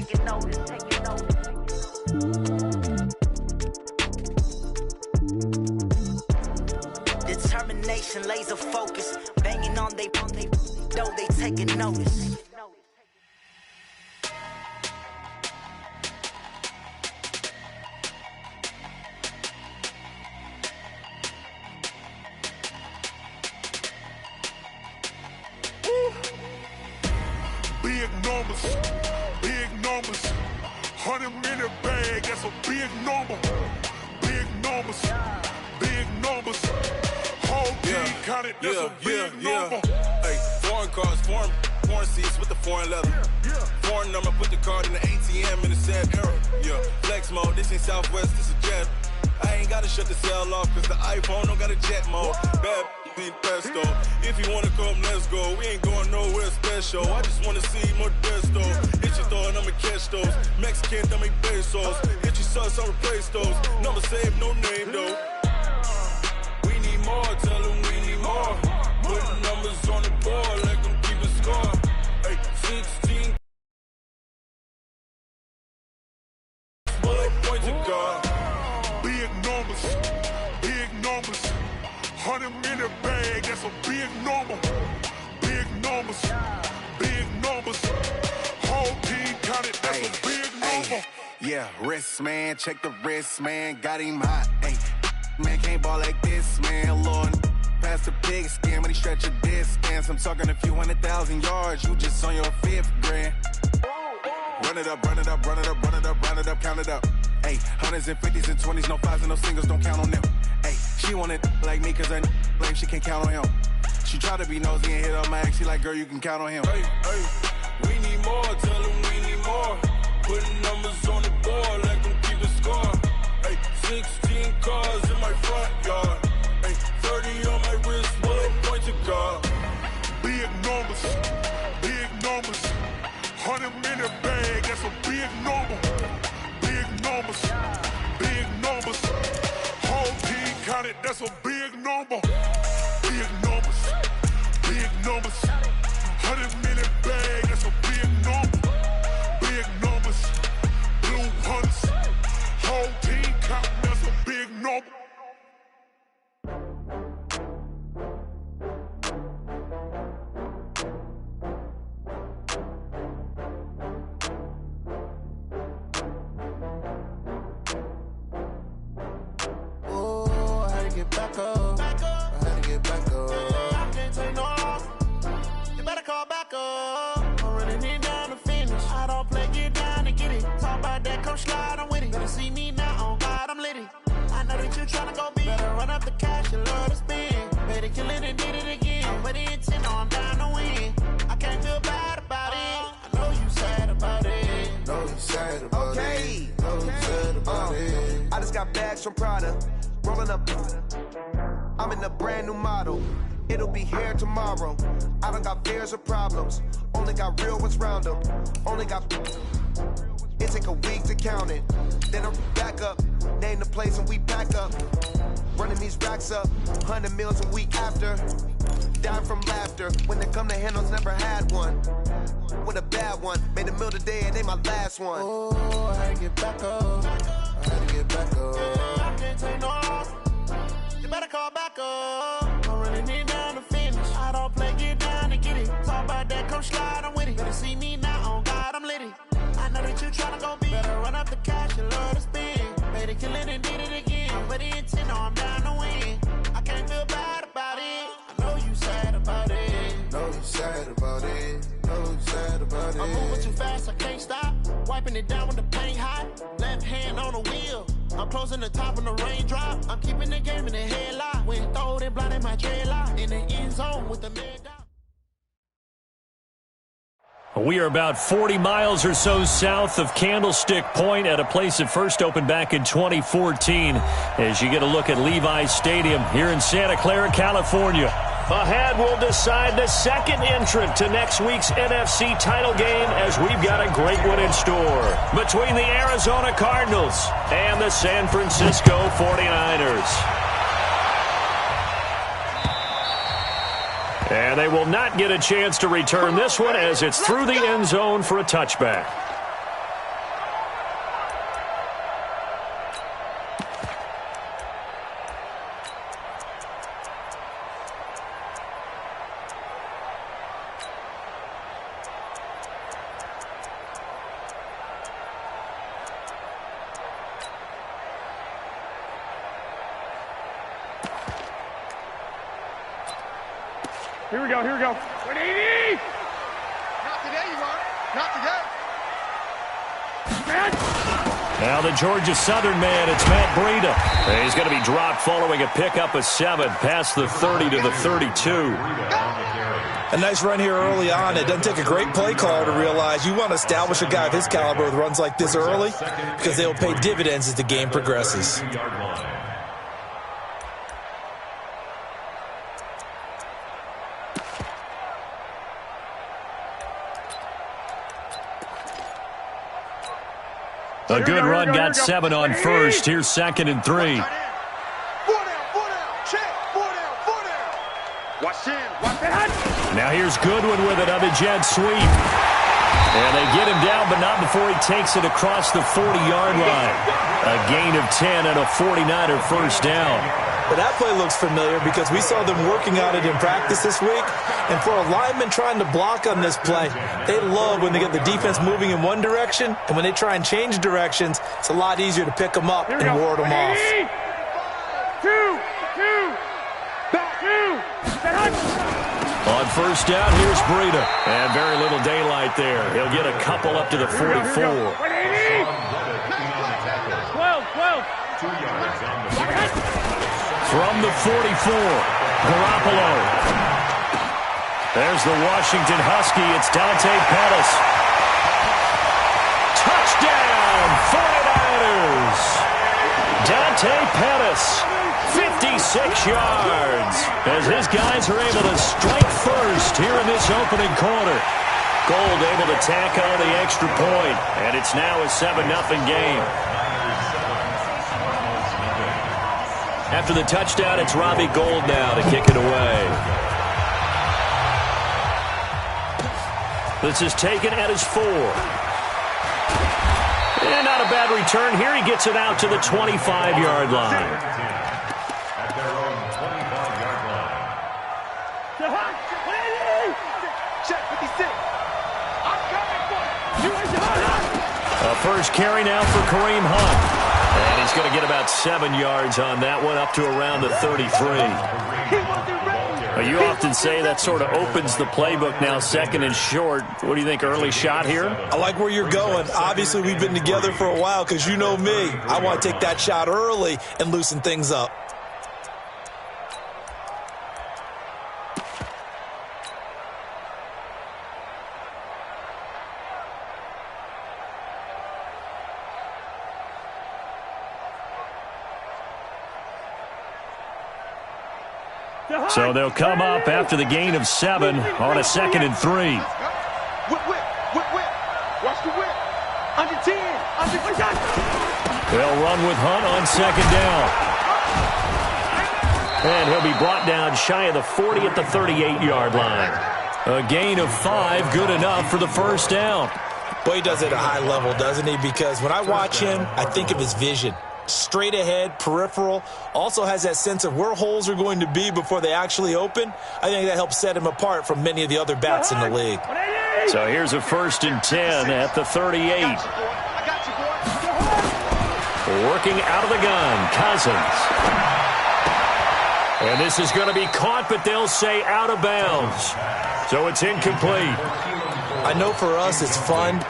taking notice. Determination, laser focus, banging on they know they taking notice. Big numbers, 100-minute bag, that's a big number. Big numbers, whole team counted, that's a big number. Hey, foreign cars, foreign seats with the foreign leather. Foreign number, put the card in the ATM in the sad era. Yeah, flex mode, this ain't Southwest, this is jet. I ain't gotta shut the cell off, cause the iPhone don't got a jet mode. Bad need pesto. If you wanna come, let's go. We ain't going nowhere special. I just wanna see more desto. Hit your throw and I'ma catch those. Mexican, dummy pesos. Hit your sauce, I'll replace those. Number save, no name though. We need more, tell them we need more. Putting numbers on the board, let them keep a score. Hey, 16. Bullet points of God. Big numbers, 100-minute bag, that's a big number. Big numbers, whole team counted, that's a big number. Yeah, wrist man, check the wrist man, got him hot. Ay, man can't ball like this, man. Lord, past the pig skin when he stretch a distance. I'm talking a few 100,000 yards, you just on your 5th grand. Run it up, count it up. Ay, hundreds and 50s and 20s, no 5s and no singles, don't count on them. Ay, she want it like me cause her blame, she can't count on him. She try to be nosy and hit on my ex, she like, girl, you can count on him. Hey, we need more, tell them we need more. Putting numbers on the board, let them keep a score. Hey, 16 cars in my front yard. Hey, 30 on my wrist, bullet point to God. Big numbers, 100-minute bag, that's a big number. Big numbers, whole team counted, that's a big number. Big numbers, 100-minute bag, that's a big number. Big numbers, blue hunts, whole team counting, that's a big number. Back up. I had to get back up. I can't take no loss. You better call back up. I'm running it down to finish. I don't play, get down to get it. Talk about that, come slide, I'm with it. Better see me now, on God, I'm lit it. I know that you tryna go big. Better run up the cash, you love to spend. Better kill it and did it again. I'm with the intent, I'm down to win. I can't feel bad about it. I know you sad about it. Know you sad about it. Know you sad about it. I just got bags from Prada. Rolling up, I'm in a brand new model. It'll be here tomorrow. I don't got fears or problems. Only got real ones round them. Only got. It take a week to count it. Then I'm back up. Name the place and we pack up. Running these racks up. 100 meals a week after. Dying from laughter. When they come to handles, never had one. With a bad one. Made a meal today and they my last one. Oh, I had to get back up. I had to get back up. I can't take no loss. You better call back up. I'm running it down to finish. I don't play, get down to get it. Talk about that, come slide, I'm with it. Better see me now, on God, I'm lit it. I know that you tryna go big. Better run up the cash, you love to spend. Better kill it and did it again. I'm with the intent, I'm down to win. I can't feel bad about it. I know you sad about it. Know you sad about it. Know you sad about it. I'm moving too fast, I can't stop. Wiping it down when the paint hot. Left hand on the wheel. I'm closing the top when the raindrop. I'm keeping the game in the headlock. When throw it, blinding my dreadlock. In the end zone with the man down. We are about 40 miles or so south of Candlestick Point at a place that first opened back in 2014 as you get a look at Levi's Stadium here in Santa Clara, California. Ahead, we'll decide the second entrant to next week's NFC title game as we've got a great one in store between the Arizona Cardinals and the San Francisco 49ers. And they will not get a chance to return this one as it's through the end zone for a touchback. Here we go. 180! Not today, you are. Not today. Now the Georgia Southern man, it's Matt Breida. He's going to be dropped following a pickup of 7 past the 30 to the 32. A nice run here early on. It doesn't take a great play caller to realize you want to establish a guy of his caliber with runs like this early because they'll pay dividends as the game progresses. A good run got 7 on first. Here's 2nd and 3. 4 down. Check. 4 down. Watch in. Now here's Goodwin with it on the jet sweep. And they get him down, but not before he takes it across the 40-yard line. A gain of 10 and a 49er first down. But that play looks familiar because we saw them working on it in practice this week. And for a lineman trying to block on this play, they love when they get the defense moving in one direction. And when they try and change directions, it's a lot easier to pick them up and ward them off. 2. On first down, here's Breida. And very little daylight there. He'll get a couple up to the 44. 12. From the 44, Garoppolo. There's the Washington Husky. It's Dante Pettis. Touchdown, 49ers. Dante Pettis, 56 yards. As his guys are able to strike first here in this opening quarter. Gold able to tack on the extra point. And it's now a 7-0 game. After the touchdown, it's Robbie Gould now to kick it away. This is taken at his 4. And not a bad return here. He gets it out to the 25-yard line. A first carry now for Kareem Hunt. And he's going to get about 7 yards on that one, up to around the 33. You often say that sort of opens the playbook now, 2nd and short. What do you think, early shot here? I like where you're going. Obviously, we've been together for a while because you know me. I want to take that shot early and loosen things up. So they'll come up after the gain of 7 on a 2nd and 3. Watch the whip. Under 10. They'll run with Hunt on 2nd down. And he'll be brought down shy of the 40 at the 38-yard line. A gain of 5, good enough for the first down. Boy, he does it at a high level, doesn't he? Because when I watch him, I think of his vision. Straight ahead, peripheral, also has that sense of where holes are going to be before they actually open. I think that helps set him apart from many of the other backs in the league. So here's a 1st and 10 at the 38. Working out of the gun, Cousins. And this is going to be caught, but they'll say out of bounds. So it's incomplete. I know for us it's fun.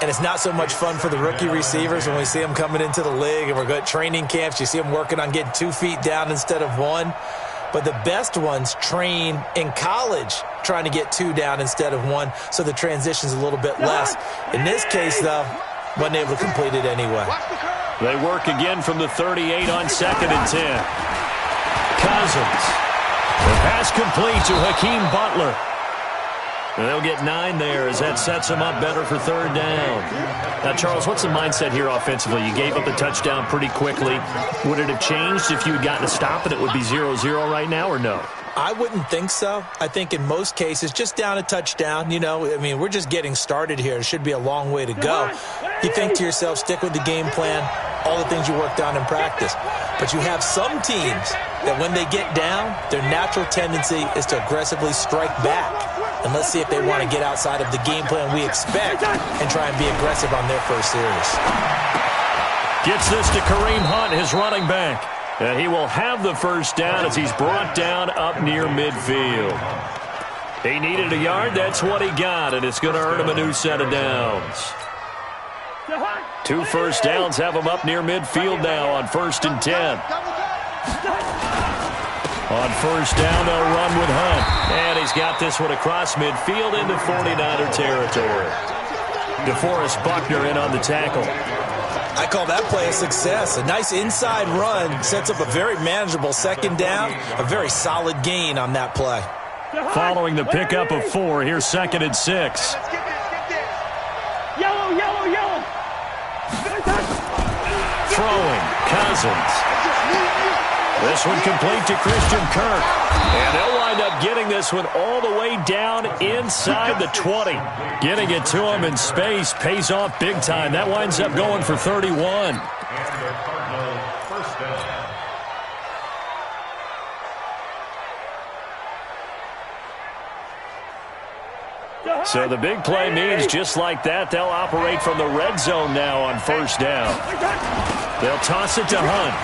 And it's not so much fun for the rookie receivers when we see them coming into the league and we're going to training camps. You see them working on getting 2 feet down instead of 1. But the best ones train in college trying to get 2 down instead of 1, so the transition's a little bit less. In this case, though, wasn't able to complete it anyway. They work again from the 38 on 2nd and 10. Cousins. The pass complete to Hakeem Butler. They'll get 9 there as that sets them up better for 3rd down. Now, Charles, what's the mindset here offensively? You gave up the touchdown pretty quickly. Would it have changed if you had gotten a stop and it would be 0-0 right now, or no? I wouldn't think so. I think in most cases, just down a touchdown, you know, I mean, we're just getting started here. It should be a long way to go. You think to yourself, stick with the game plan, all the things you worked on in practice. But you have some teams that when they get down, their natural tendency is to aggressively strike back. And let's see if they want to get outside of the game plan we expect and try and be aggressive on their first series. Gets this to Kareem Hunt, his running back. And he will have the first down as he's brought down up near midfield. He needed a yard. That's what he got, and it's going to earn him a new set of downs. 2 first downs have him up near midfield now on 1st and 10. On 1st down, they'll run with Hunt. And he's got this one across midfield into 49er territory. DeForest Buckner in on the tackle. I call that play a success. A nice inside run sets up a very manageable 2nd down. A very solid gain on that play. Following the pickup of 4, here's 2nd and 6. Yellow, yellow, yellow. Throwing, Cousins. This one complete to Christian Kirk. And they'll wind up getting this one all the way down inside the 20. Getting it to him in space pays off big time. That winds up going for 31. So the big play means just like that, they'll operate from the red zone now on 1st down. They'll toss it to Hunt.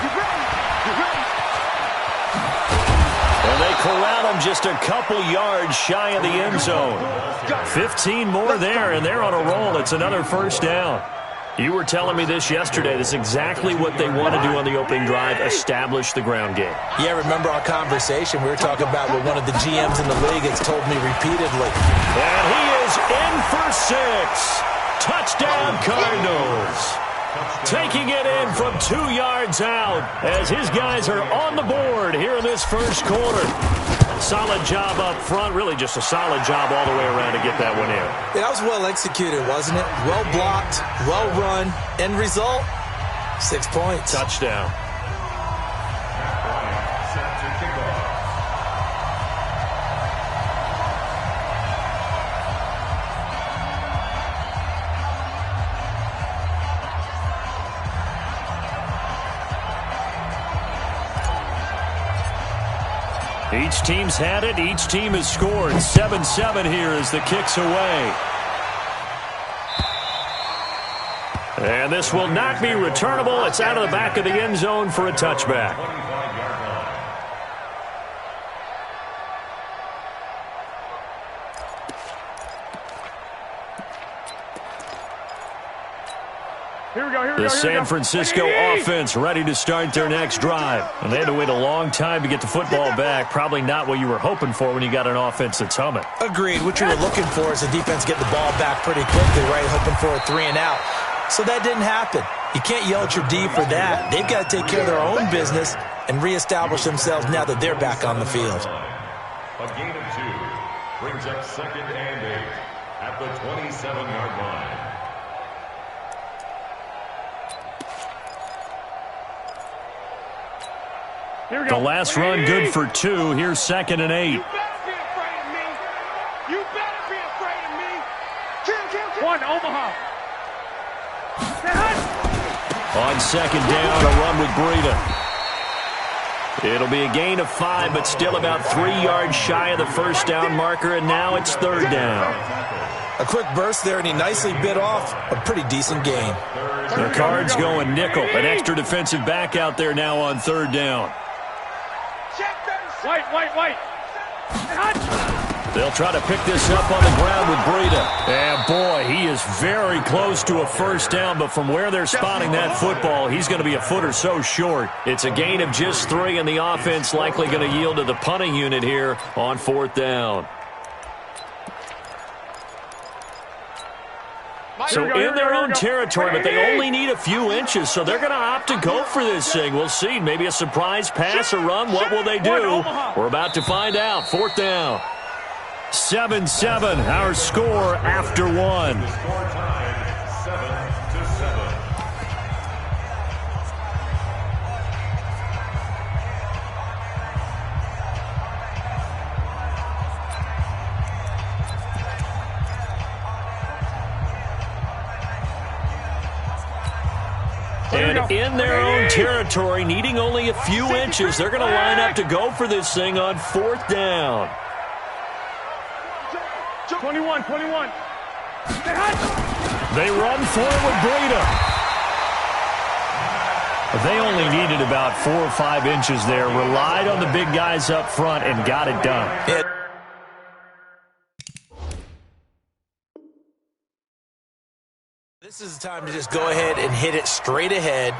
And they corral him just a couple yards shy of the end zone. 15 more there, and they're on a roll. It's another 1st down. You were telling me this yesterday. This is exactly what they want to do on the opening drive, establish the ground game. Yeah, remember our conversation? We were talking about what one of the GMs in the league has told me repeatedly. And he is in for 6. Touchdown, Cardinals. Taking it in from 2 yards out as his guys are on the board here in this 1st quarter. Solid job up front, really just a solid job all the way around to get that one in. Yeah, that was well executed, wasn't it? Well blocked, well run. End result, 6 points. Touchdown. Each team's had it. Each team has scored. 7-7 here as the kick's away. And this will not be returnable. It's out of the back of the end zone for a touchback. The San Francisco offense ready to start their next drive. And they had to wait a long time to get the football back. Probably not what you were hoping for when you got an offense that's humming. Agreed. What you were looking for is the defense getting the ball back pretty quickly, right? Hoping for a 3 and out. So that didn't happen. You can't yell at your D for that. They've got to take care of their own business and reestablish themselves now that they're back on the field. A gain of 2 brings up 2nd and 8 at the 27-yard line. The last run good for 2. Here's 2nd and 8. You better be afraid of me. You better be afraid of me. Kill. 1, Omaha. On 2nd down, a run with Breida. It'll be a gain of 5, but still about 3 yards shy of the 1st down marker, and now it's 3rd down. A quick burst there, and he nicely bit off a pretty decent gain. The Cards going nickel. An extra defensive back out there now on 3rd down. White. They'll try to pick this up on the ground with Breida. And, boy, he is very close to a 1st down, but from where they're spotting that football, he's going to be a foot or so short. It's a gain of just 3, and the offense likely going to yield to the punting unit here on 4th down. So in their own territory, but they only need a few inches, so they're going to opt to go for this thing. We'll see. Maybe a surprise pass or run. What will they do? We're about to find out. 4th down. 7-7, our score after 1. And in their own territory, needing only a few inches, they're going to line up to go for this thing on 4th down. 21. They run forward with Breida. They only needed about 4 or 5 inches there, relied on the big guys up front, and got it done. This is the time to just go ahead and hit it straight ahead.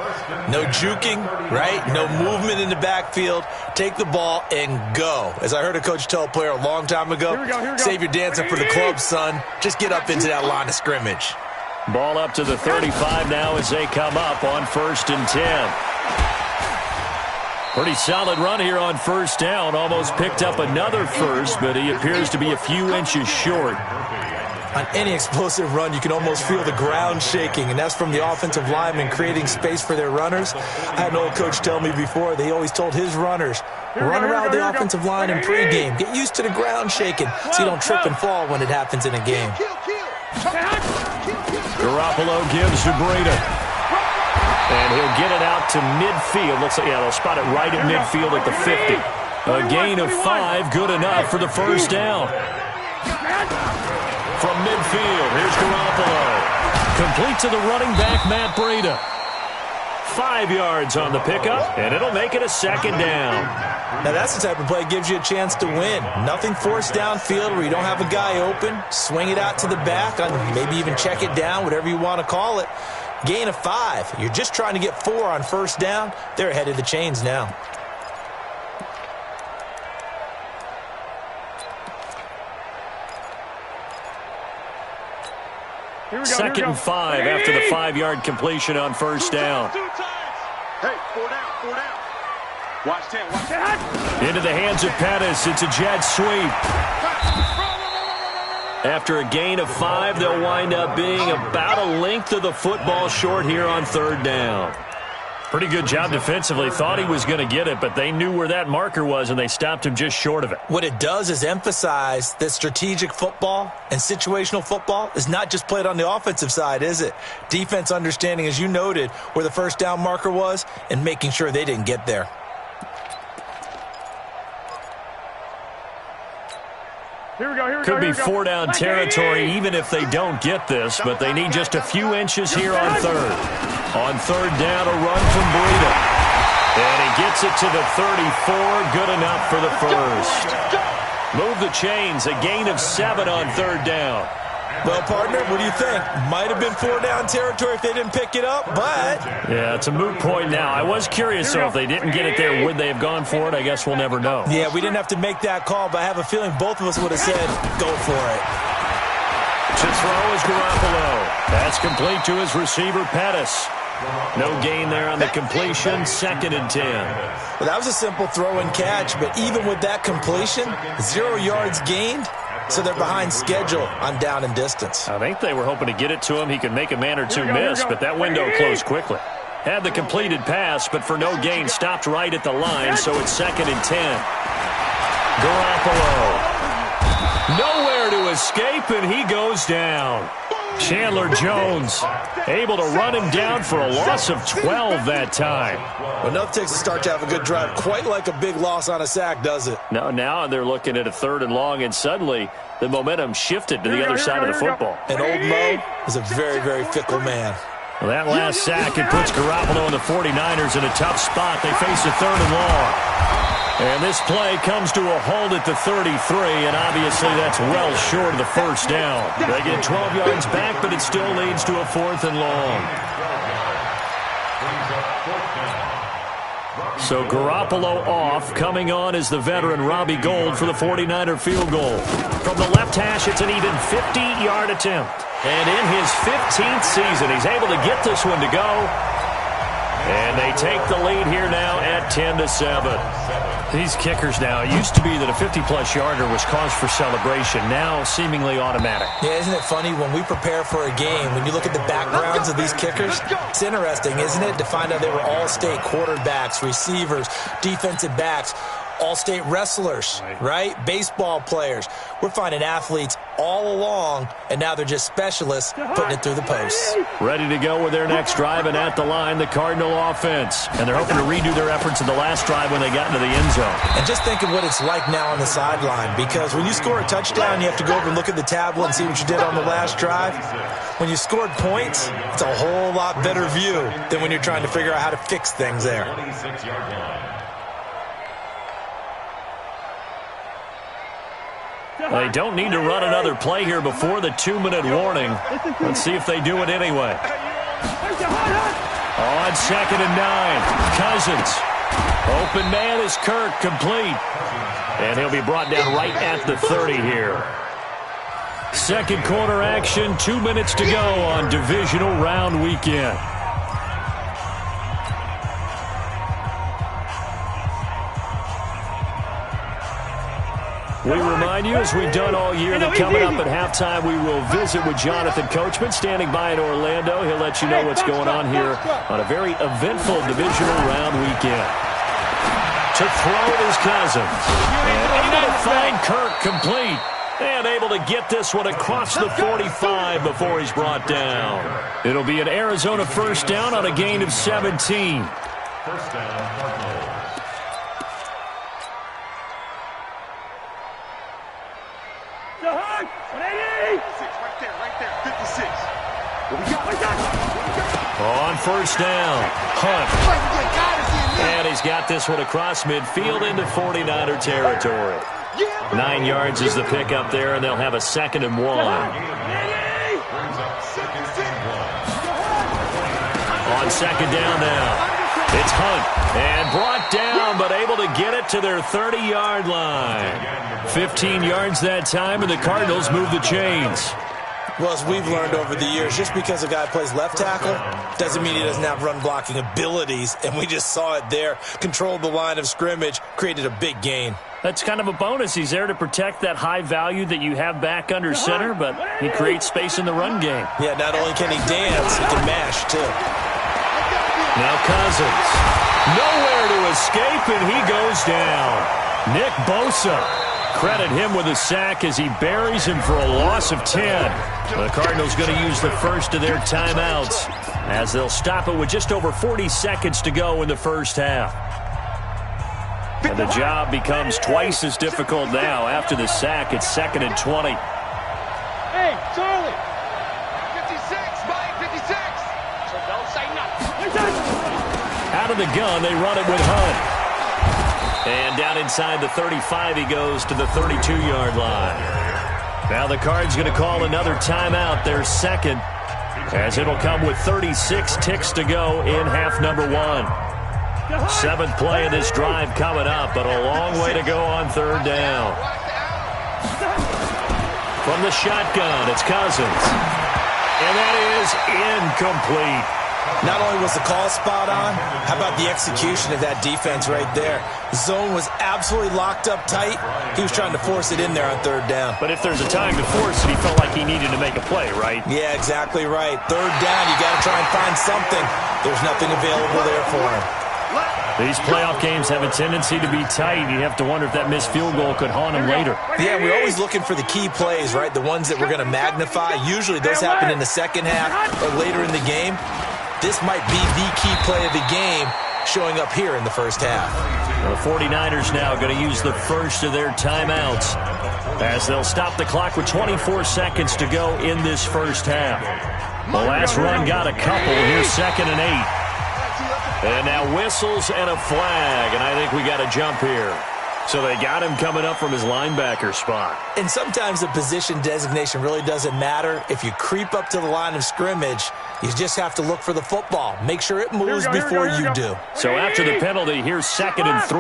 No juking, right? No movement in the backfield. Take the ball and go. As I heard a coach tell a player a long time ago, save your dancing for the club, son. Just get up into that line of scrimmage. Ball up to the 35 now as they come up on 1st and 10. Pretty solid run here on 1st down. Almost picked up another first, but he appears to be a few inches short. On any explosive run, you can almost feel the ground shaking, and that's from the offensive linemen creating space for their runners. I had an old coach tell me before, they always told his runners, run around the offensive line in pregame. Get used to the ground shaking so you don't trip and fall when it happens in a game. Garoppolo gives to Breida. And he'll get it out to midfield. Looks like, yeah, they'll spot it right at midfield at the 50. A gain of 5, good enough for the 1st down. From midfield, here's Garoppolo. Complete to the running back, Matt Breida. 5 yards on the pickup, and it'll make it a 2nd down. Now that's the type of play that gives you a chance to win. Nothing forced downfield where you don't have a guy open. Swing it out to the back, maybe even check it down, whatever you want to call it. Gain of 5. You're just trying to get 4 on 1st down. They're ahead of the chains now. Second and 5 after the 5-yard completion on 1st down. Hey, 4 down. Watch 10. Into the hands of Pettis. It's a jet sweep. After a gain of 5, they'll wind up being about a length of the football short here on 3rd down. Pretty good job defensively. Thought he was going to get it, but they knew where that marker was, and they stopped him just short of it. What it does is emphasize that strategic football and situational football is not just played on the offensive side, is it? Defense understanding, as you noted, where the 1st down marker was and making sure they didn't get there. Could be 4-down territory even if they don't get this, but they need just a few inches here on 3rd. On 3rd down, a run from Breida. And he gets it to the 34, good enough for the 1st. Move the chains, a gain of 7 on 3rd down. Well, partner, what do you think? Might have been 4-down territory if they didn't pick it up, but... Yeah, it's a moot point now. I was curious, so if they didn't get it there, would they have gone for it? I guess we'll never know. Yeah, we didn't have to make that call, but I have a feeling both of us would have said, go for it. To throw is Garoppolo. That's complete to his receiver, Pettis. No gain there on the completion, 2nd and 10. Well, that was a simple throw and catch, but even with that completion, 0 yards gained. So they're behind schedule on down and distance. I think they were hoping to get it to him. He could make a man or two miss, but that window closed quickly. Had the completed pass, but for no gain, stopped right at the line, so it's 2nd and 10. Garoppolo. Nowhere to escape, and he goes down. Chandler Jones able to run him down for a loss of 12 that time. Well, enough takes to start to have a good drive. Quite like a big loss on a sack, does it? No, now they're looking at a 3rd and long, and suddenly the momentum shifted to the other side of the football. And old Mo is a very, very fickle man. Well, that last sack, it puts Garoppolo and the 49ers in a tough spot. They face a 3rd and long. And this play comes to a halt at the 33, and obviously that's well short of the 1st down. They get 12 yards back, but it still leads to a 4th and long. So Garoppolo off. Coming on is the veteran Robbie Gould for the 49er field goal. From the left hash, it's an even 50-yard attempt. And in his 15th season, he's able to get this one to go. And they take the lead here now at 10-7. These kickers now, it used to be that a 50-plus yarder was cause for celebration. Now seemingly automatic. Yeah, isn't it funny when we prepare for a game, when you look at the backgrounds of these kickers, it's interesting, isn't it, to find out they were all-state quarterbacks, receivers, defensive backs, all-state wrestlers, right? Baseball players. We're finding athletes all along, and now they're just specialists putting it through the posts. Ready to go with their next drive, and at the line, the Cardinal offense. And they're hoping to redo their efforts in the last drive when they got into the end zone. And just think of what it's like now on the sideline, because when you score a touchdown, you have to go over and look at the tablet and see what you did on the last drive. When you scored points, it's a whole lot better view than when you're trying to figure out how to fix things there. 26-yard line. They don't need to run another play here before the 2-minute warning. Let's see if they do it anyway. On 2nd and 9, Cousins. Open man is Kirk, complete. And he'll be brought down right at the 30 here. Second quarter action, 2 minutes to go on divisional round weekend. We remind you, as we've done all year, that coming up at halftime, we will visit with Jonathan Coachman, standing by in Orlando. He'll let you know what's going on here on a very eventful divisional round weekend. To throw is Cousins. And able to find Kirk, complete. And able to get this one across the 45 before he's brought down. It'll be an Arizona first down on a gain of 17. First down, Cardinals. On first down, Hunt. And he's got this one across midfield into 49er territory. 9 yards is the pickup there, and they'll have a 2nd and 1. On 2nd down now, it's Hunt. And brought down, but able to get it to their 30-yard line. 15 yards that time, and the Cardinals move the chains. Well, as we've learned over the years, just because a guy plays left tackle doesn't mean he doesn't have run-blocking abilities, and we just saw it there. Controlled the line of scrimmage, created a big gain. That's kind of a bonus. He's there to protect that high value that you have back under center, but he creates space in the run game. Yeah, not only can he dance, he can mash, too. Now Cousins. Nowhere to escape, and he goes down. Nick Bosa. Credit him with a sack as he buries him for a loss of 10. The Cardinals going to use the first of their timeouts as they'll stop it with just over 40 seconds to go in the first half. And the job becomes twice as difficult now. After the sack, it's 2nd and 20. Hey, Charlie. 56, Mike, 56. So don't say nothing. Out of the gun, they run it with Hunt. And down inside the 35, he goes to the 32-yard line. Now the Cards going to call another timeout, their second, as it'll come with 36 ticks to go in half number 1. 7th play of this drive coming up, but a long way to go on 3rd down. From the shotgun, it's Cousins. And that is incomplete. Not only was the call spot on, how about the execution of that defense right there? Zone was absolutely locked up tight. He was trying to force it in there on 3rd down. But if there's a time to force it, he felt like he needed to make a play, right? Yeah, exactly right. 3rd down, you got to try and find something. There's nothing available there for him. These playoff games have a tendency to be tight. You have to wonder if that missed field goal could haunt him later. Yeah, we're always looking for the key plays, right? The ones that we're going to magnify. Usually those happen in the second half or later in the game. This might be the key play of the game showing up here in the first half. The 49ers now going to use the first of their timeouts as they'll stop the clock with 24 seconds to go in this first half. The last run got a couple. Here's 2nd and 8. And now whistles and a flag, and I think we got a jump here. So they got him coming up from his linebacker spot. And sometimes the position designation really doesn't matter. If you creep up to the line of scrimmage, you just have to look for the football. Make sure it moves before you do. So after the penalty, here's 2nd and 3.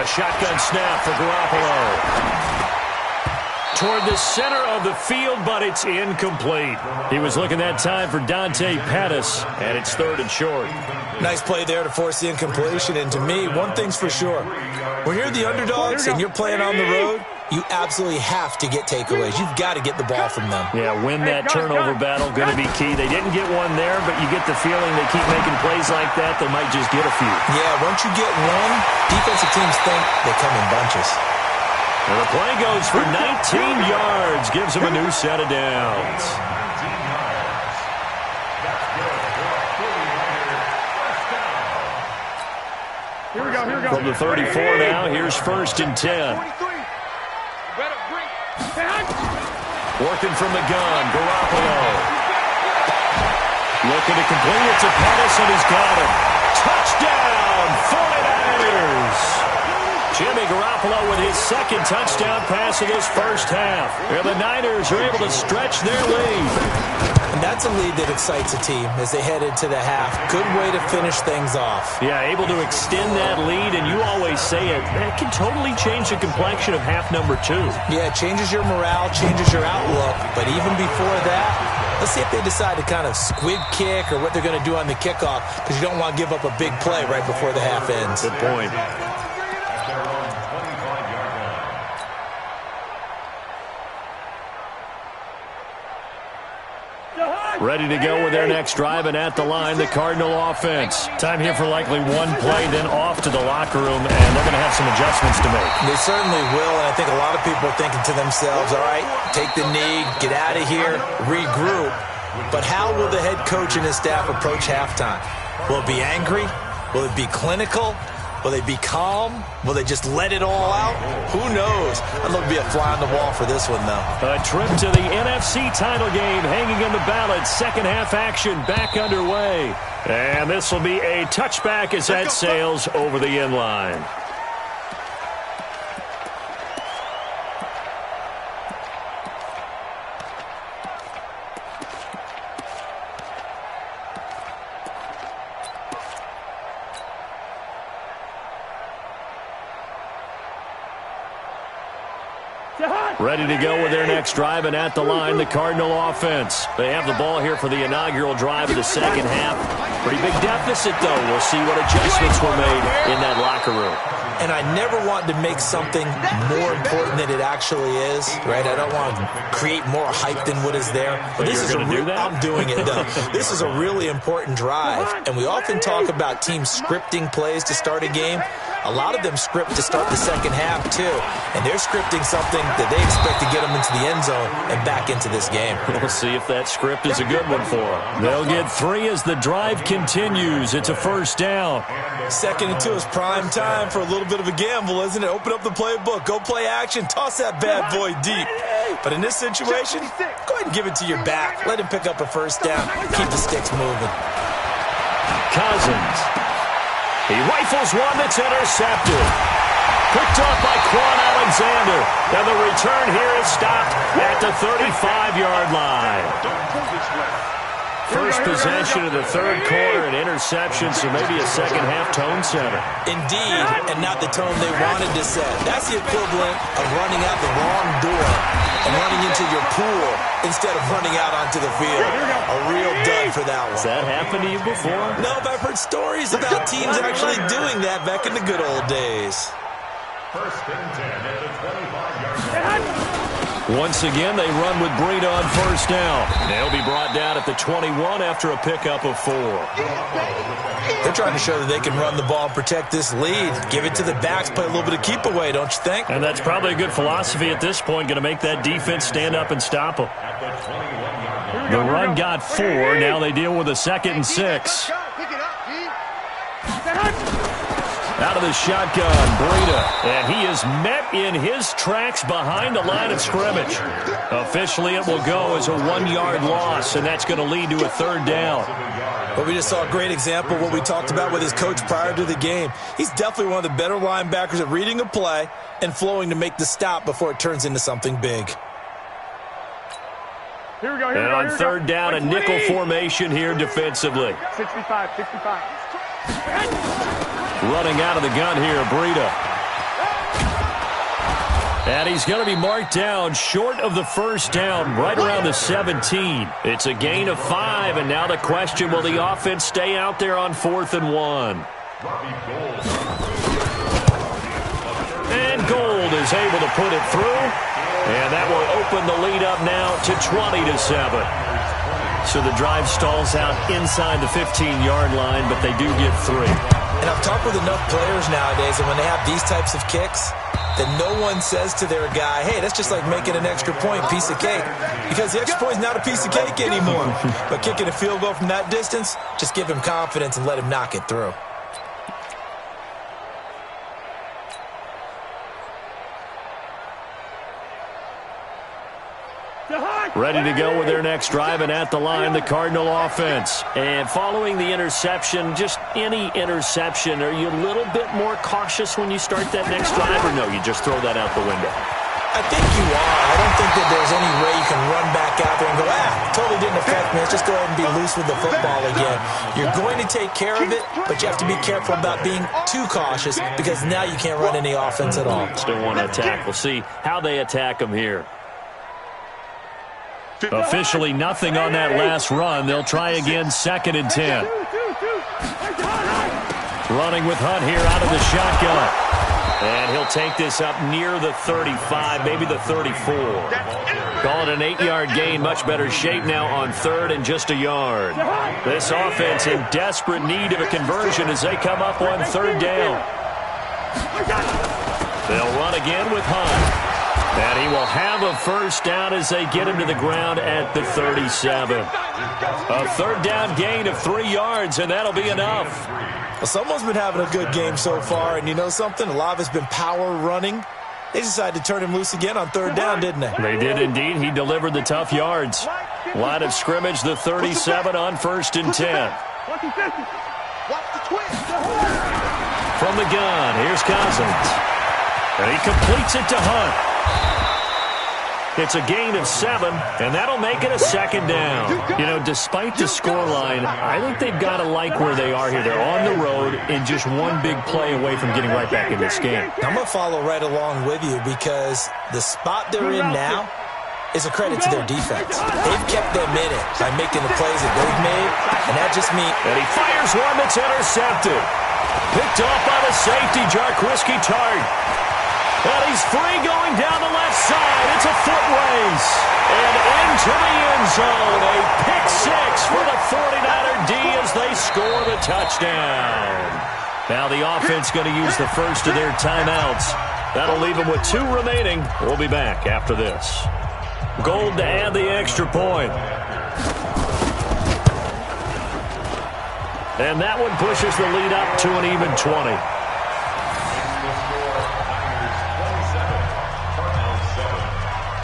A shotgun snap for Garoppolo. Toward the center of the field, but it's incomplete. He was looking that time for Dante Pettis, and it's 3rd and short. Nice play there to force the incompletion, and to me, one thing's for sure. When you're the underdogs and you're playing on the road, you absolutely have to get takeaways. You've got to get the ball from them. Yeah, win that turnover battle, going to be key. They didn't get one there, but you get the feeling they keep making plays like that, they might just get a few. Yeah, once you get one, defensive teams think they come in bunches. And the play goes for 19 yards, gives him a new set of downs. Here we go. From the 34 now, here's 1st and 10. Working from the gun, Garoppolo. Looking to complete it to Pettis, and he's got him. Touchdown, 49ers! Jimmy Garoppolo with his second touchdown pass of this first half. And the Niners are able to stretch their lead. And that's a lead that excites a team as they head into the half. Good way to finish things off. Yeah, able to extend that lead, and you always say it, that can totally change the complexion of half number 2. Yeah, it changes your morale, changes your outlook. But even before that, let's see if they decide to kind of squib kick or what they're going to do on the kickoff, because you don't want to give up a big play right before the half ends. Good point. Ready to go with their next drive, and at the line, the Cardinal offense. Time here for likely one play, then off to the locker room, and they're going to have some adjustments to make. They certainly will, and I think a lot of people are thinking to themselves, all right, take the knee, get out of here, regroup. But how will the head coach and his staff approach halftime? Will it be angry? Will it be clinical? Will they be calm? Will they just let it all out? Who knows? I'd love to be a fly on the wall for this one, though. A trip to the NFC title game hanging in the balance. Second half action back underway. And this will be a touchback as that sails over the end line. Ready to go with their next drive, and at the line, the Cardinal offense. They have the ball here for the inaugural drive of the second half. Pretty big deficit, though. We'll see what adjustments were made in that locker room. And I never want to make something more important than it actually is, right? I don't want to create more hype than what is there. But this is I'm doing it, though. This is a really important drive. And we often talk about teams scripting plays to start a game. A lot of them script to start the second half, too. And they're scripting something that they expect to get them into the end zone and back into this game. We'll see if that script is a good one for them. They'll get 3 as the drive continues. It's a first down. 2nd and 2 is prime time for a little bit of a gamble, isn't it? Open up the playbook, go play action, toss that bad boy deep. But in this situation, go ahead and give it to your back. Let him pick up a first down. Keep the sticks moving. Cousins. He rifles one that's intercepted. Picked up by Quan Alexander. And the return here is stopped at the 35-yard line. First possession of the third quarter, an interception, so maybe a second-half tone setter. Indeed, and not the tone they wanted to set. That's the equivalent of running out the wrong door and running into your pool instead of running out onto the field. A real dud for that one. Has that happened to you before? No, but I've heard stories about teams actually doing that back in the good old days. First and 10 at the 25-yard line. Once again, they run with Breida on first down. They'll be brought down at the 21 after a pickup of 4. They're trying to show that they can run the ball and protect this lead. Give it to the backs, play a little bit of keep away, don't you think? And that's probably a good philosophy at this point, going to make that defense stand up and stop them. The run got 4. Now they deal with a 2nd and 6. Out of the shotgun, Breida, and he is met in his tracks behind the line of scrimmage. Officially, it will go as a 1-yard loss, and that's going to lead to a 3rd down. But we just saw a great example of what we talked about with his coach prior to the game. He's definitely one of the better linebackers at reading a play and flowing to make the stop before it turns into something big. Here we go, and on 3rd down, a nickel formation here defensively. 65. Running out of the gun here, Breida. And he's going to be marked down short of the first down, right around the 17. It's a gain of 5, and now the question, will the offense stay out there on 4th and 1? And Gold is able to put it through, and that will open the lead up now to 20-7. So the drive stalls out inside the 15-yard line, but they do get 3. And I've talked with enough players nowadays, and when they have these types of kicks, that no one says to their guy, hey, that's just like making an extra point, piece of cake. Because the extra point is not a piece of cake anymore. But kicking a field goal from that distance, just give him confidence and let him knock it through. Ready to go with their next drive, and at the line, the Cardinal offense. And following the interception, just any interception, are you a little bit more cautious when you start that next drive, or no, you just throw that out the window? I think you are. I don't think that there's any way you can run back out there and go, totally didn't affect me. Let's just go ahead and be loose with the football again. You're going to take care of it, but you have to be careful about being too cautious because now you can't run any offense at all. Still want to attack. We'll see how they attack them here. Officially nothing on that last run. They'll try again, 2nd and 10. Running with Hunt here out of the shotgun. And he'll take this up near the 35, maybe the 34. Call it an 8-yard gain. Much better shape now on 3rd and just a yard. This offense in desperate need of a conversion as they come up on 3rd down. They'll run again with Hunt. And he will have a first down as they get him to the ground at the 37. A 3rd down gain of 3 yards, and that'll be enough. Well, someone's been having a good game so far, and you know something? A lot of it's been power running. They decided to turn him loose again on 3rd down, didn't they? They did indeed. He delivered the tough yards. Line of scrimmage, the 37 on 1st and 10. From the gun, here's Cousins. And he completes it to Hunt. It's a gain of 7, and that'll make it a 2nd down. You know, despite the scoreline, I think they've got to like where they are here. They're on the road and just one big play away from getting right back in this game. I'm going to follow right along with you because the spot they're in now is a credit to their defense. They've kept them in it by making the plays that they've made, and that just means... And he fires one that's intercepted. Picked off by the safety, Jarquiski Tart. And he's free going down the left side. It's a foot race. And into the end zone. A pick 6 for the 49er D as they score the touchdown. Now the offense going to use the first of their timeouts. That'll leave them with 2 remaining. We'll be back after this. Gold to add the extra point. And that one pushes the lead up to an even 20.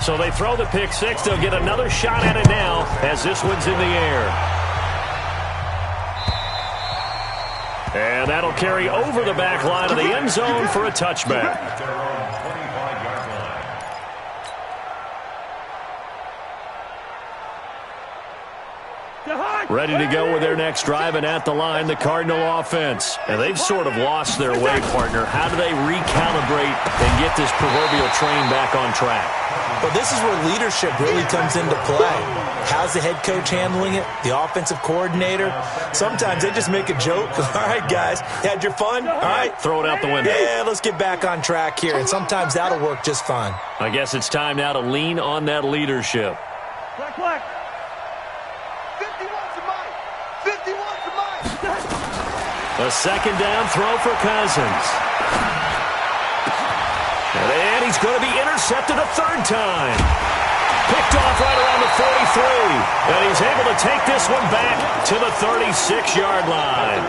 So they throw the pick 6. They'll get another shot at it now as this one's in the air. And that'll carry over the back line of the end zone for a touchback. Ready to go with their next drive, and at the line, the Cardinal offense. And they've sort of lost their way, partner. How do they recalibrate and get this proverbial train back on track? Well, this is where leadership really comes into play. How's the head coach handling it? The offensive coordinator? Sometimes they just make a joke. All right, guys, you had your fun? All right. Throw it out the window. Yeah, let's get back on track here. And sometimes that'll work just fine. I guess it's time now to lean on that leadership. Black. A 2nd down throw for Cousins. And he's going to be intercepted a 3rd time. Picked off right around the 43. And he's able to take this one back to the 36-yard line.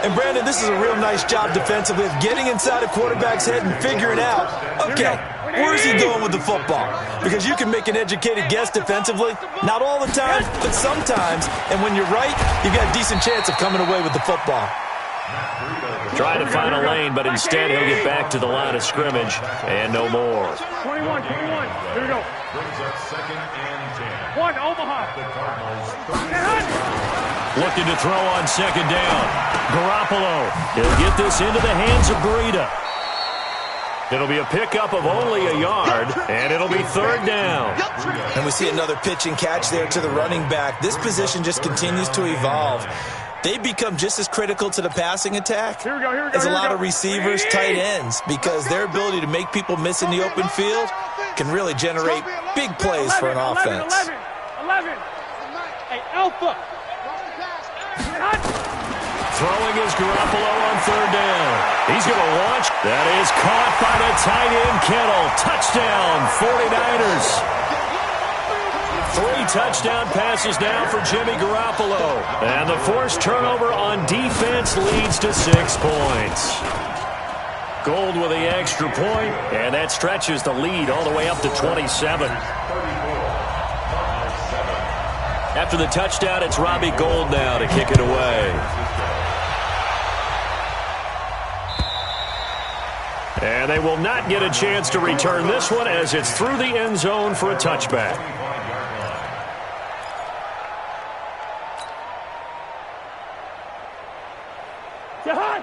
And, Brandon, this is a real nice job defensively of getting inside a quarterback's head and figuring out, okay, where's he going with the football? Because you can make an educated guess defensively. Not all the time, but sometimes. And when you're right, you've got a decent chance of coming away with the football. Trying to find a lane, but instead he'll get back to the line of scrimmage and no more. 21. Here we go. Brings up 2nd and 10. 1, Omaha. Looking to throw on 2nd down. Garoppolo. He'll get this into the hands of Breida. It'll be a pickup of only a yard, and it'll be 3rd down. And we see another pitch and catch there to the running back. This position just continues to evolve. They become just as critical to the passing attack as a lot of receivers, tight ends, because their ability to make people miss in the open field can really generate big plays for an offense. 11. Hey, Alpha. Throwing is Garoppolo on 3rd down. He's going to launch. That is caught by the tight end, Kittle. Touchdown, 49ers. 3 touchdown passes now for Jimmy Garoppolo. And the forced turnover on defense leads to 6 points. Gold with the extra point, and that stretches the lead all the way up to 27. After the touchdown, it's Robbie Gould now to kick it away. And they will not get a chance to return this one as it's through the end zone for a touchback.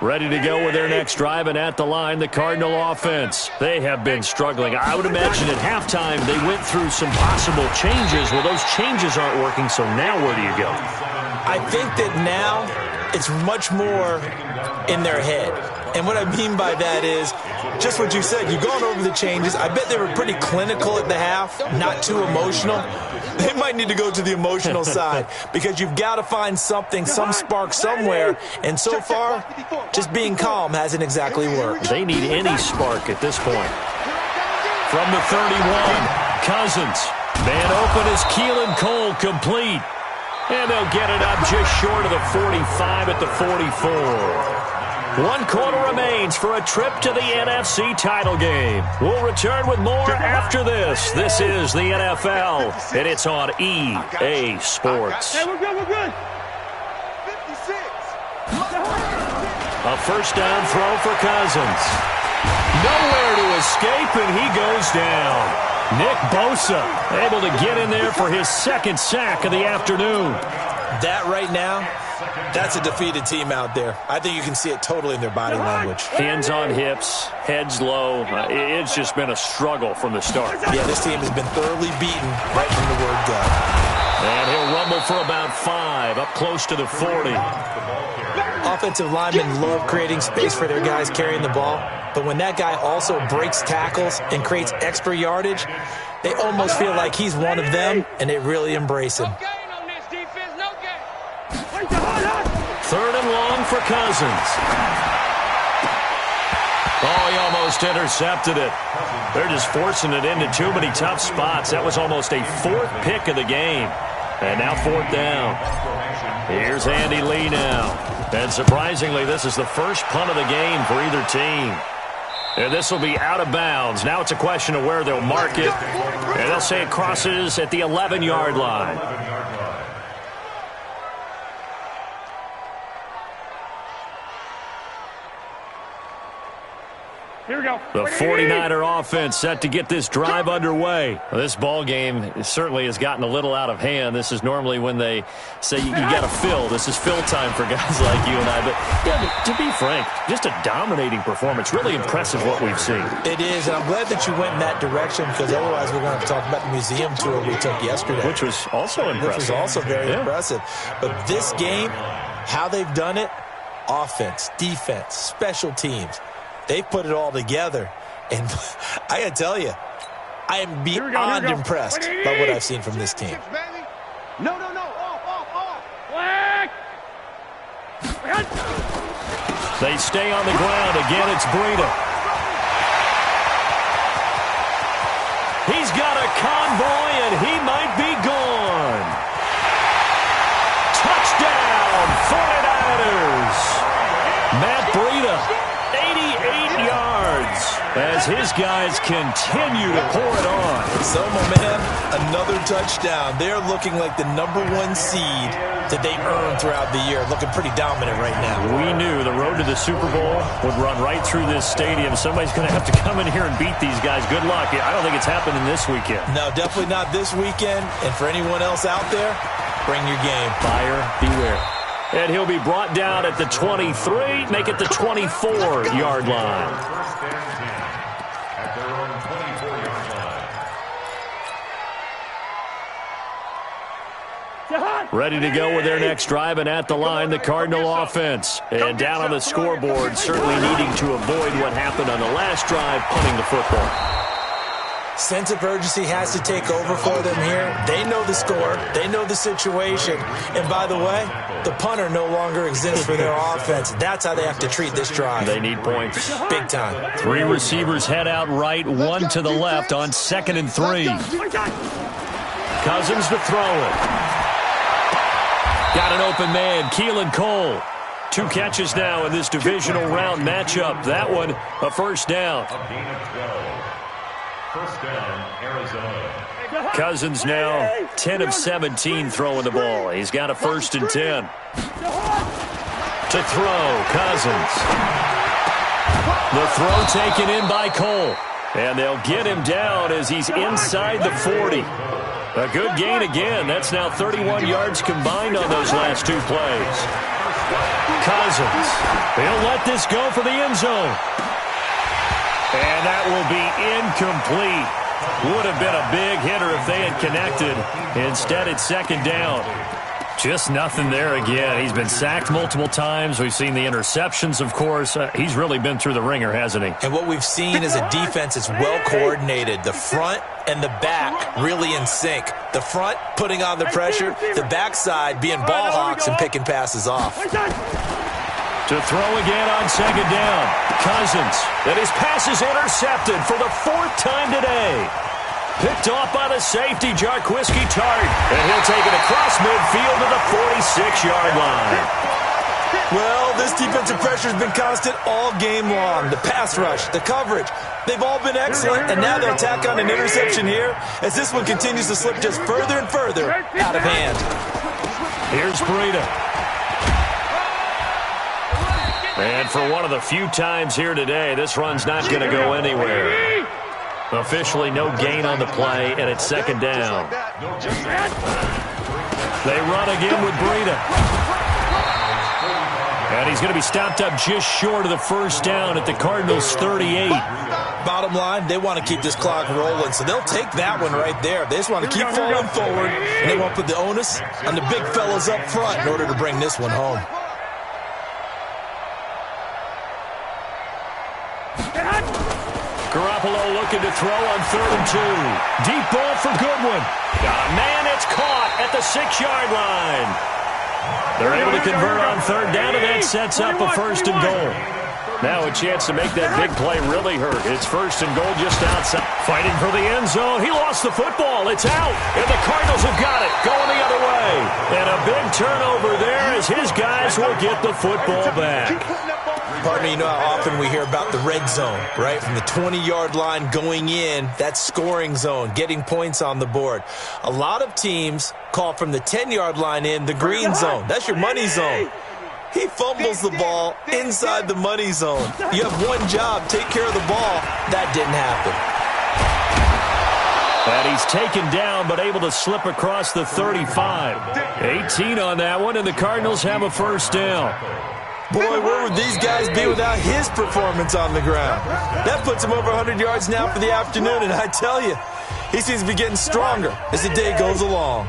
Ready to go with their next drive, and at the line, the Cardinal offense. They have been struggling. I would imagine at halftime they went through some possible changes. Well, those changes aren't working, so now where do you go? I think that now it's much more in their head. And what I mean by that is just what you said. You've gone over the changes. I bet they were pretty clinical at the half, not too emotional. They might need to go to the emotional side because you've got to find something, some spark somewhere. And so far, just being calm hasn't exactly worked. They need any spark at this point. From the 31, Cousins. Man open is Keelan Cole, complete. And they'll get it up just short of the 45 at the 44. 1 quarter remains for a trip to the NFC title game. We'll return with more after this. This is the NFL, and it's on EA Sports. Hey, we're good. 56. A first down throw for Cousins. Nowhere to escape, and he goes down. Nick Bosa able to get in there for his second sack of the afternoon. That right now, that's a defeated team out there. I think you can see it totally in their body language. Hands on hips, heads low. It's just been a struggle from the start. Yeah, this team has been thoroughly beaten right from the word go. And he'll rumble for about 5, up close to the 40. Offensive linemen love creating space for their guys carrying the ball, but when that guy also breaks tackles and creates extra yardage, they almost feel like he's one of them, and they really embrace him. Third and long for Cousins. Oh, he almost intercepted it. They're just forcing it into too many tough spots. That was almost a 4th pick of the game. And now 4th down. Here's Andy Lee now. And surprisingly, this is the first punt of the game for either team. And this will be out of bounds. Now it's a question of where they'll mark it. And they'll say it crosses at the 11-yard line. Here we go. The 49er offense set to get this drive underway. Well, this ball game certainly has gotten a little out of hand. This is normally when they say you got to fill. This is fill time for guys like you and I. But yeah, to be frank, just a dominating performance. Really impressive what we've seen. It is, and I'm glad that you went in that direction because otherwise we're going to have to talk about the museum tour we took yesterday. Which was also impressive. Which was also very impressive. But this game, how they've done it, offense, defense, special teams, they've put it all together. And I got to tell you, I am beyond impressed by what I've seen from this team. No. Off. Flag. They stay on the ground. Again, it's Breida. He's got a convoy, and he might be gone. Touchdown, 49ers. Matt Breida. 88 yards as his guys continue to pour it on. So, my man, another touchdown. They're looking like the #1 seed that they earned throughout the year. Looking pretty dominant right now. We knew the road to the Super Bowl would run right through this stadium. Somebody's going to have to come in here and beat these guys. Good luck. I don't think it's happening this weekend. No, definitely not this weekend. And for anyone else out there, bring your game. Buyer beware. And he'll be brought down at the 23, make it the 24-yard line. Ready to go with their next drive, and at the line, the Cardinal offense. And down on the scoreboard, certainly needing to avoid what happened on the last drive, punting the football. Sense of urgency has to take over for them here. They know the score. They know the situation. And by the way, the punter no longer exists for their offense. That's how they have to treat this drive. They need points. Big time. 3 receivers head out right, 1 to the left on 2nd and 3. Cousins to throw it. Got an open man, Keelan Cole. 2 catches now in this divisional round matchup. That one, a first down. First down, Arizona. Cousins now 10 of 17 throwing the ball. He's got a 1st and 10. To throw, Cousins. The throw taken in by Cole. And they'll get him down as he's inside the 40. A good gain again. That's now 31 yards combined on those last 2 plays. Cousins. He'll let this go for the end zone. And that will be incomplete. Would have been a big hitter if they had connected. Instead, it's 2nd down. Just nothing there again. He's been sacked multiple times. We've seen the interceptions, of course. He's really been through the ringer, hasn't he? And what we've seen is a defense that's well coordinated. The front and the back really in sync. The front putting on the pressure, the backside being ball hawks and picking passes off. To throw again on 2nd down. Cousins. And his pass is intercepted for the 4th time today. Picked off by the safety, Jarquiski Tart. And he'll take it across midfield to the 46-yard line. Well, this defensive pressure has been constant all game long. The pass rush, the coverage, they've all been excellent. And now they'll tack on an interception here as this one continues to slip just further and further out of hand. Here's Breida. And for one of the few times here today, this run's not going to go anywhere. Officially no gain on the play, and it's 2nd down. They run again with Breida. And he's going to be stopped up just short of the 1st down at the Cardinals' 38. Bottom line, they want to keep this clock rolling, so they'll take that one right there. They just want to keep falling forward, and they want to put the onus on the big fellas up front in order to bring this one home. Garoppolo looking to throw on 3rd and 2. Deep ball for Goodwin. Man, it's caught at the 6-yard line. They're able to convert on 3rd down, and that sets up a 1st and goal. Now a chance to make that big play really hurt. It's 1st and goal just outside. Fighting for the end zone. He lost the football. It's out. And the Cardinals have got it. Going the other way. And a big turnover there as his guys will get the football back. Partner, you know how often we hear about the red zone, right? From the 20-yard line going in, that's scoring zone, getting points on the board. A lot of teams call from the 10-yard line in the green zone. That's your money zone. He fumbles the ball inside the money zone. You have one job, take care of the ball. That didn't happen. And he's taken down, but able to slip across the 35. 18 on that one, and the Cardinals have a 1st down. Boy, where would these guys be without his performance on the ground? That puts him over 100 yards now for the afternoon, and I tell you, he seems to be getting stronger as the day goes along.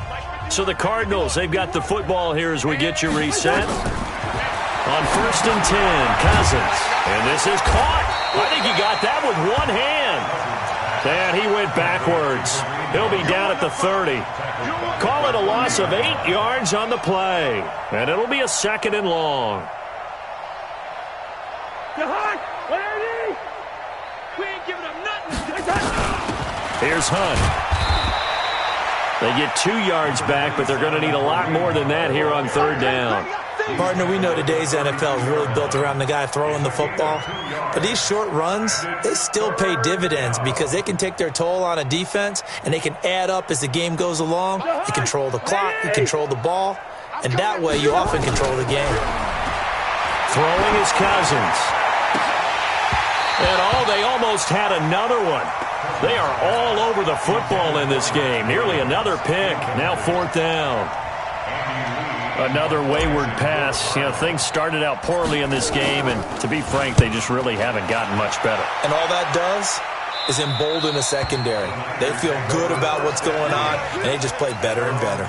So the Cardinals, they've got the football here as we get you reset. On 1st and 10, Cousins. And this is caught. I think he got that with one hand. And he went backwards. He'll be down at the 30. Call it a loss of 8 yards on the play. And it'll be a 2nd and long. Here's Hunt. They get 2 yards back, but they're going to need a lot more than that here on 3rd down. Partner, we know today's NFL is really built around the guy throwing the football. But these short runs, they still pay dividends because they can take their toll on a defense, and they can add up as the game goes along. You control the clock, you control the ball, and that way you often control the game. Throwing is Cousins. And they almost had another one. They are all over the football in this game. Nearly another pick. Now 4th down. Another wayward pass. You know, things started out poorly in this game, and to be frank, they just really haven't gotten much better. And all that does is embolden the secondary. They feel good about what's going on, and they just play better and better.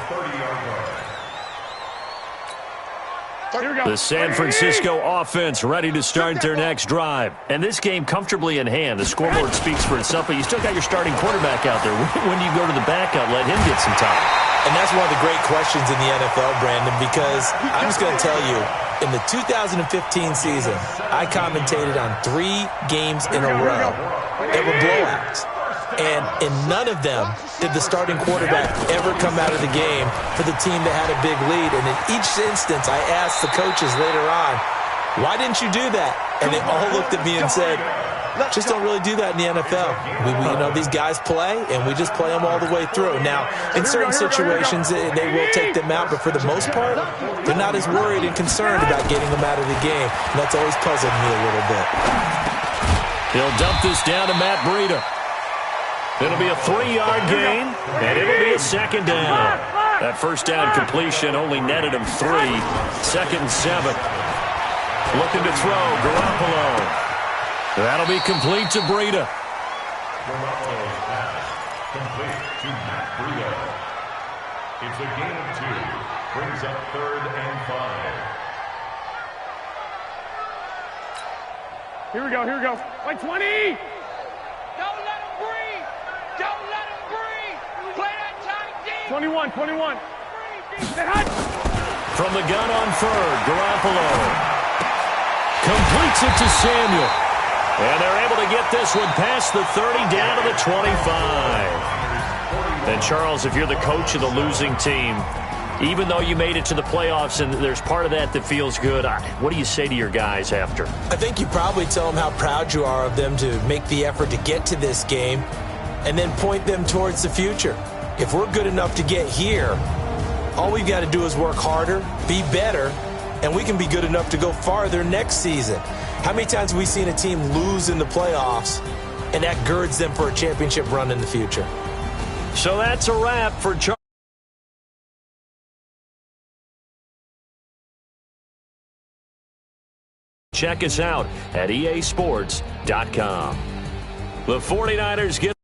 The San Francisco offense ready to start their next drive. And this game comfortably in hand. The scoreboard speaks for itself, but you still got your starting quarterback out there. When do you go to the backup, let him get some time? And that's one of the great questions in the NFL, Brandon, because I'm just going to tell you, in the 2015 season, I commentated on 3 games in a row that were blowouts. And in none of them did the starting quarterback ever come out of the game for the team that had a big lead. And in each instance, I asked the coaches later on, why didn't you do that? And they all looked at me and said, Just don't really do that in the NFL. You know, these guys play, and we just play them all the way through. Now, in certain situations, they will take them out, but for the most part, they're not as worried and concerned about getting them out of the game, and that's always puzzled me a little bit. He'll dump this down to Matt Breida. It'll be a 3-yard gain, and it'll be a second down. That first down completion only netted him 3. 2nd and 7. Looking to throw, Garoppolo. That'll be complete to Breida. Garoppolo's pass complete to Matt Breida. It's a gain of 2. Brings up 3rd and 5. Here we go, here we go. Like 20! Don't let him breathe! Don't let him breathe! Play that tight deep! 21. From the gun on 3rd, Garoppolo completes it to Samuel. And they're able to get this one past the 30 down to the 25. And Charles, if you're the coach of the losing team, even though you made it to the playoffs and there's part of that feels good, what do you say to your guys after? I think you probably tell them how proud you are of them to make the effort to get to this game and then point them towards the future. If we're good enough to get here, all we've got to do is work harder, be better, and we can be good enough to go farther next season. How many times have we seen a team lose in the playoffs, and that girds them for a championship run in the future? So that's a wrap for Charles. Check us out at easports.com. The 49ers get